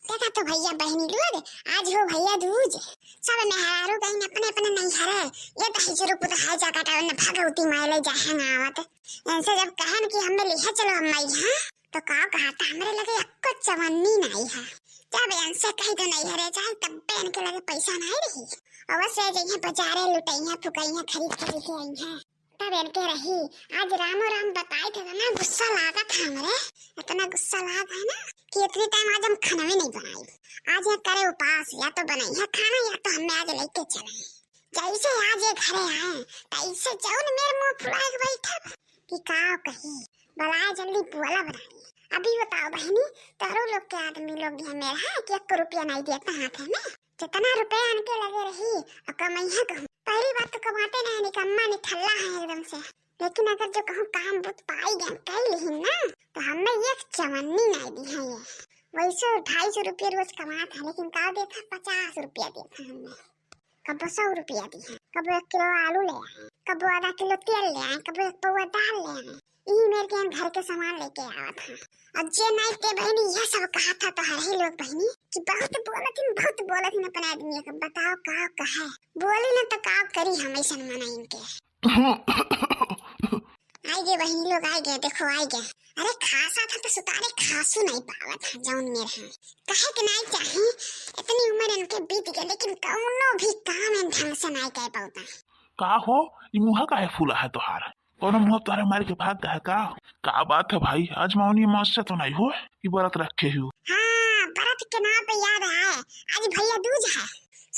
देखा तो भैया बहनी लोग आज हो भैया दूज सब मेहरारू कहीं अपने अपने नहीं हरे ये तो हिजरू पुतहा जगह न भगवती मायले जाहे ना आवत ऐसे जब कहन कि हमें लिहे चलो अम्मा हां तो का कहा था हमरे लगे अक्को चवन्नी नहीं है जब ऐसे कही तो नहीं हरे चाहे तब बहन के लगे पैसा नहीं रही अवश्य जइहे बाजारे लुटइहे फुकइहे खरीद के लेके आइहे तब इनके रही आज रामो राम बताए थे ना गुस्सा लागा था हमरे इतना गुस्सा लाग है ना कि इतनी टाइम आज हम खाना भी नहीं बनाई आज ये करे उपास या तो बनाई है खाना या तो हमें आज लेके चले जैसे आज ये घरे आए तैसे जाओ न मेरे मुंह फुला के बैठा कि का कही बलाए जल्दी पुआला बनाई अभी बताओ बहनी तारो लोग के आदमी लोग भी मेरा है कि 1 रुपया नहीं देता हाथ में कितना रुपया इनके लगे रही और कमाइया कहूँ पहली बात तो कमाते नहीं निकम्मा निठल्ला है एकदम से लेकिन अगर जो कहूँ काम बुत पाई गए कई लिहिन ना तो हमें एक चवन्नी नहीं दी है ये वैसे 250 रुपये रोज कमाता है लेकिन का देता 50 रुपया देता हमें कब 100 रुपया दी है कब 1 किलो आलू ले आए कब आधा किलो तेल ले आए कब 1 पौवा दाल ले आए यही मेरे के घर के सामान लेके आया था और जे नहीं के बहनी यह सब कहा था तो हर ही लोग बहनी कि बहुत बोला थी अपने आदमी को बताओ का कहे बोली ना तो का करी हमेशा मना इनके आई गए बहनी लोग आई गए देखो आई गए अरे खासा था तो सुतारे खासू नहीं पावा था जौन मेरे हैं कहे कि नहीं चाहे इतनी उम्र इनके बीत गई लेकिन कौनो भी काम इन ढंग से नहीं कह पाता का हो ये मुँह का है फूला है तोहार कोनो मुँह तोहरे मार के भाग है का बात है भाई आज मौनी मौत से तो नहीं हो कि व्रत रखे हो हाँ व्रत के नाम पे याद आए आज भैया दूज है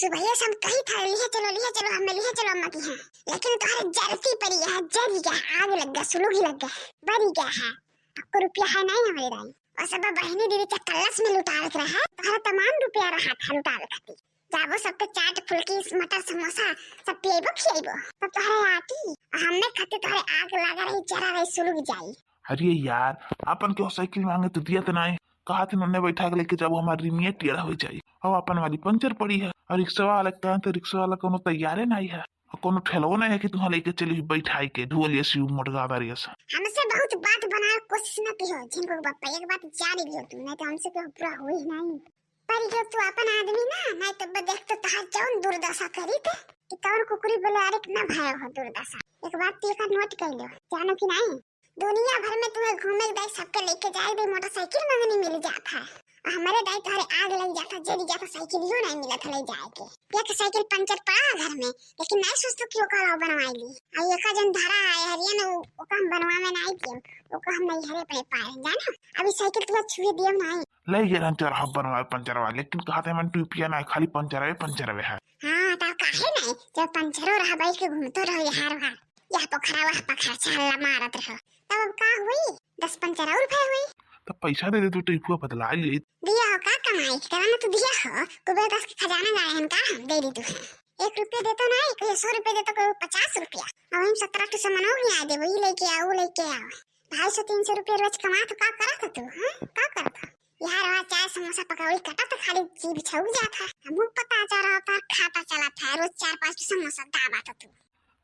सुबह सब कही था लिए चलो हमें लिए चलो अम्मा की है लेकिन तुम्हारे जलती पड़ी है जल गया आग लग गया सुलूग ही लग गया बड़ी गया है आपको रुपया है नहीं हमारी रानी और सब बहनी दीदी के कलश में लुटा रख रहा है तुम्हारा तमाम रुपया रहा था लुटा रखती जाबो सबके चाट फुल्की मटर समोसा सब पिएबो खिएबो तब तुम्हारे आती हमने खाते तुम्हारे आग लगा रही जरा रही सुलग जाई अरे यार अपन के साइकिल मांगे तो दिया तो नहीं कहा थे उन्होंने बैठा के लेके जब हमारी रिमिया टेढ़ा हो जाए और अपन वाली पंचर पड़ी है और रिक्शा वाला कहा तो रिक्शा वाला कोनो तैयार नहीं है और कोनो ठेलो नहीं है कि तुम्हारे लेके चली बैठाई के ढोलिया सी मोटगा बारी से हमसे बहुत बात बनाए कोशिश न कियो जिनको बापा एक बात जान लियो तुम नहीं तो हमसे तो पूरा हो ही नहीं पर जो तू अपन आदमी ना नहीं तो देख तो तहार जौन दुर्दशा करी थे कि कौन कुकुरी बोले अरे कितना भय हो दुर्दशा एक बात तू का नोट कर लो जानो कि नहीं दुनिया भर में तुम्हें घूमे दाई सबके लेके जाए दे मोटरसाइकिल मंगनी मिल जाता है और हमारे दाई तुम्हारे आग लग जाता जल्दी जाता साइकिल ही नहीं मिला था ले जाए के एक साइकिल पंचर पड़ा घर में लेकिन नहीं सोचतो कि ओका लाओ बनवाई ली और एक जन धरा है हरिया ने ओका हम बनवा में नहीं दियो ओका हम नहीं हरे अपने पाए जाना अभी साइकिल तुम्हें छुए दियो नहीं ले गए रंचर हम बनवाए पंचर वाले लेकिन कहा थे मन टूपिया ना खाली पंचर है हां तो काहे नहीं जब पंचरो रहा बाइक के घूमतो रहो यहाँ यहाँ पोखरा वहाँ पखरा छल्ला मारत रहो तब अब का हुई 10 पंचर और रुपए हुई तो पैसा दे दे तो टिपुआ बदला ले दिया हो का कमाई करना तो दिया हो कुबेर दास के खजाना गए हैं का हम दे दी तू 1 रुपया देता नहीं कोई 100 रुपया देता कोई 50 रुपया और हम 17 टू समन हो गया दे वही लेके आओ 250-300 रुपया रोज कमा तो का करा था तू हां का करा था यार वहाँ चाय समोसा पकौड़ी कटा तो खाली जीभ छूट जाता हमको पता चल रहा था खाता चला था रोज 4-5 समोसा दाबा था तू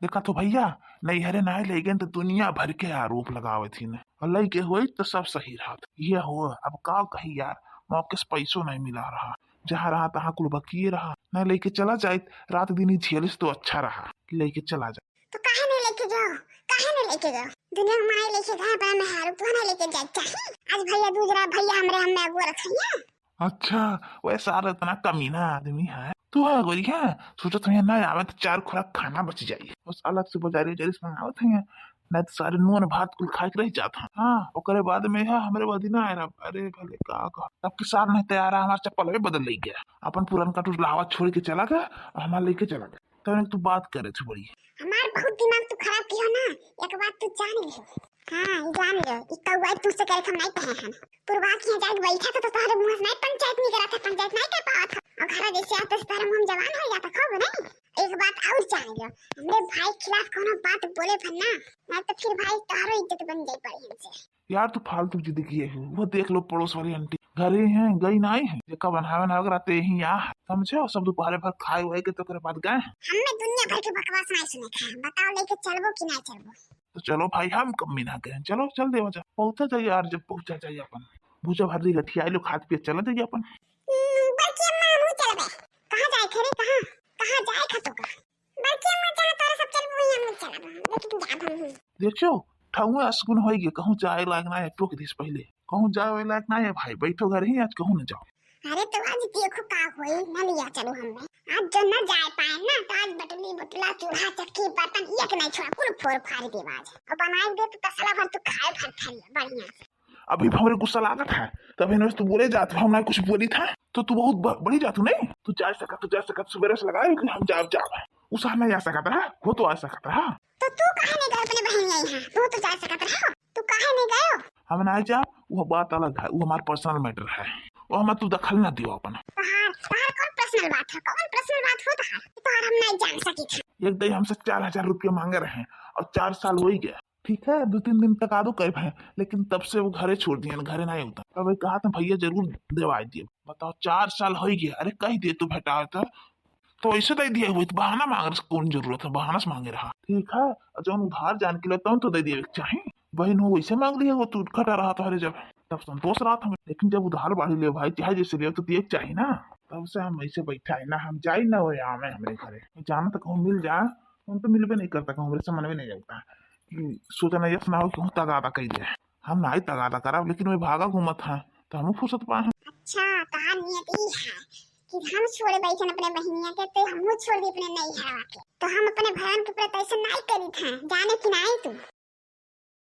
देखा तो भैया नहीं हरे ना ले गए तो दुनिया भर के आरोप लगावे थी ने और लई के हुई तो सब सही रहा ये हो अब का कही यार मौके से पैसों नहीं मिला रहा जहाँ रहा तहाँ कुल बकिए रहा न लेके चला जाए रात दिन ही झेलिस तो अच्छा रहा कि लेके चला जाए तो काहे नहीं लेके जाओ दुनिया में नहीं लेके गए पर मैं हारू तो नहीं लेके जाए चाहिए आज भैया दूसरा भैया हमरे हमें अगुआ रखिए अच्छा वैसा इतना कमीना आदमी है तू है गोरी है सोचो तुम्हें ना आवे तो 4 खुराक खाना बच जाए बस अलग से बाजारी जरिस मंगावत है नहीं तो सारे नून भात कुल खा के रह जाता हाँ ओकरे बाद में है हमरे बाद ना आया अरे भले का तब के सार नहीं तैयार हमारा चप्पल भी बदल ले गया अपन पुरान का टूट लावा छोड़ के चला गया और हमारा लेके चला गया तो तू बात करे थी बड़ी हमार बहुत दिमाग तू खराब किया ना एक बात तू जान ले हां जान ले इतना बात तुझसे करे हम नहीं कहे हैं पूर्वा की जाके बैठा था तो तुम्हारे मुंह से नहीं पंचायत नहीं करा था पंचायत नहीं कर पाया था और घर जैसे आते तारे मुंह जवान हो जाता खब नहीं एक बात और जान लो हमरे भाई खिलाफ कोनो बात बोले फन्ना नहीं तो फिर भाई तारो इज्जत बन जाई पड़ी हमसे यार तू फालतू जिद किए है वो देख लो पड़ोस वाली आंटी घरे हैं गई नहीं है जेका बनावे ना अगर आते ही यहाँ समझे और सब दोपहर भर खाए हुए के तो करे बात गए हमने दुनिया भर के बकवास नहीं सुने खा बताओ लेके चलबो कि नहीं चलबो तो चलो भाई हम कम ना करें चलो चल दे बचा पहुंचा जाइए यार जब पहुंचा जाइए अपन भूजा भर दी गठिया लो खाद पे चला जाइए अपन थे रे कहाँ कहाँ जाए खतो का बल्कि हम चाहे तोरा सब चल वही हम चला लेकिन जा हम देखियो ठहुए असगुन होई गे कहूं जाए लायक ना है टोक दिस पहले कहूं जाए लायक ना है भाई बैठो घर ही आज कहूं न जाओ। अरे तो आज देखो का होई न लिया चलो हमने आज जो न जाए पाए ना तो आज बटली बटला चूल्हा चक्की बर्तन एक नहीं छोड़ा कुल फोड़ फाड़ दे आज और बनाई दे तो तसला भर तू खाए फट फरिया बढ़िया से। अभी हमारे गुस्सा लागत है तभी न तू बोले जात हम ना कुछ बोली था तो तू बहुत बड़ी जातू नहीं तू जा सका सवेरे से लगाए कि हम जाओ उस नहीं आ सकता है वो तो आ सकता है। तो तू काहे नहीं गए अपने बहन यही है तू तो जा सकता रहा तू काहे नहीं गयो हम ना जा वो बात अलग है वो हमारा पर्सनल मैटर है वो हम तू दखल ना दियो अपन। तहार कौन पर्सनल बात है कौन पर्सनल बात हो तहार हम नहीं जान सकी थी। एक दिन हमसे 4,000 रुपया मांगे रहे और 4 साल हो ही गया ठीक है 2-3 दिन तक आदो कह भाई लेकिन तब से वो घरे छोड़ दिए घरे नहीं होता तब कहा था भैया जरूर देवा दिए बताओ 4 साल हो ही गया अरे कह दिए तू भेटा तो ऐसे दे दिया हुई तो बहाना मांग रहा कौन जरूरत है बहाना से मांगे रहा ठीक है जब उधार जान के लिए तो दे दिए चाहिए बहन वो वैसे मांग लिया वो तू खटा रहा था अरे जब तब संतोष रहा था लेकिन जब उधार बाढ़ी ले भाई चाहे जैसे लियो तो दिए चाहिए ना तब से हम ऐसे बैठा है ना हम जाए ना वो यहाँ में हमारे घरे जाना तो कहूँ मिल जाए हम तो मिलबे नहीं करता कहूँ मेरे से मन में नहीं लगता सोचना ये सुना हो कि तगादा कह दे हम ना ही तगादा करा लेकिन मैं भागा घूमत है तो हम फुर्सत पाए। अच्छा तहार नियत ई है कि हम छोड़े बैठन अपने बहनिया के तो हम छोड़ दी अपने नहीं हवा के तो हम अपने भगवान के प्रति ऐसा नहीं करी था जाने की नहीं तू